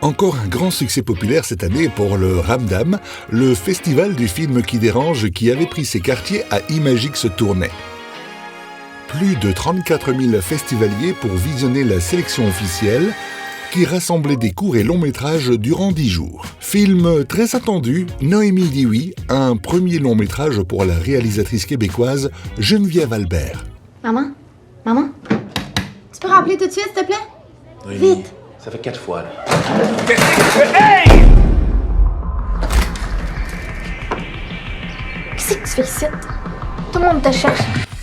Encore un grand succès populaire cette année pour le Ramdam, le festival du film qui dérange qui avait pris ses quartiers à Imagix Tournai. Plus de 34 000 festivaliers pour visionner la sélection officielle qui rassemblait des courts et longs métrages durant 10 jours. Film très attendu, Noémie dit oui, un premier long métrage pour la réalisatrice québécoise Geneviève Albert. Maman? Tu peux rappeler tout de suite, s'il te plaît? Oui, Vite! Ça fait 4 fois, là. Qu'est-ce que tu fais ici? Tout le monde te cherche.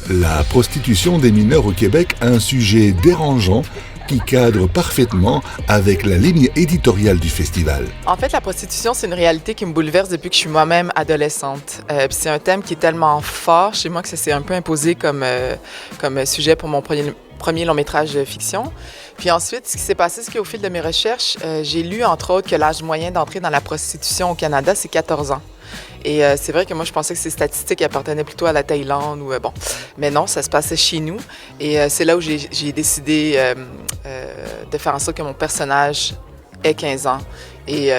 La prostitution des mineurs au Québec, un sujet dérangeant qui cadre parfaitement avec la ligne éditoriale du festival. En fait, la prostitution, c'est une réalité qui me bouleverse depuis que je suis moi-même adolescente. Puis c'est un thème qui est tellement fort chez moi que ça s'est un peu imposé comme sujet pour mon premier long métrage de fiction. Puis ensuite, ce qui s'est passé, c'est qu'au fil de mes recherches, j'ai lu, entre autres, que l'âge moyen d'entrer dans la prostitution au Canada, c'est 14 ans. Et c'est vrai que moi, je pensais que ces statistiques appartenaient plutôt à la Thaïlande ou bon. Mais non, ça se passait chez nous. Et c'est là où j'ai décidé de faire en sorte que mon personnage ait 15 ans. Et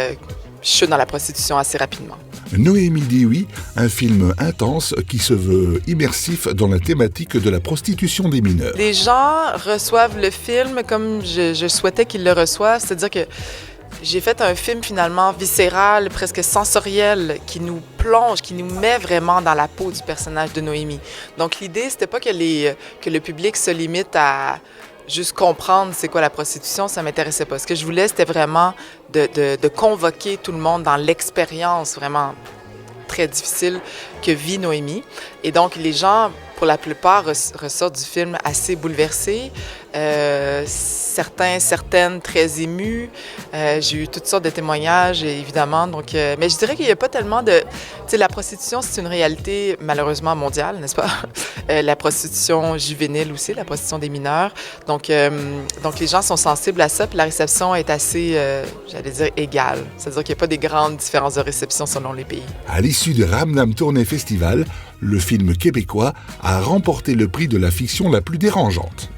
je suis dans la prostitution assez rapidement. Noémie dit oui, un film intense qui se veut immersif dans la thématique de la prostitution des mineurs. Les gens reçoivent le film comme je souhaitais qu'ils le reçoivent, c'est-à-dire que j'ai fait un film finalement viscéral, presque sensoriel, qui nous plonge, qui nous met vraiment dans la peau du personnage de Noémie. Donc l'idée, c'était pas que le public se limite à juste comprendre c'est quoi la prostitution, ça m'intéressait pas. Ce que je voulais, c'était vraiment de convoquer tout le monde dans l'expérience vraiment très difficile que vit Noémie. Et donc, les gens, pour la plupart, ressortent du film assez bouleversés. Certaines très émus. J'ai eu toutes sortes de témoignages, évidemment. Donc, mais je dirais qu'il n'y a pas tellement de... Tu sais, la prostitution, c'est une réalité malheureusement mondiale, n'est-ce pas? La prostitution juvénile aussi, la prostitution des mineurs. Donc les gens sont sensibles à ça, puis la réception est assez, j'allais dire, égale. C'est-à-dire qu'il n'y a pas des grandes différences de réception selon les pays. À l'issue du Ramdam Tournai Festival, le film québécois a remporté le prix de la fiction la plus dérangeante.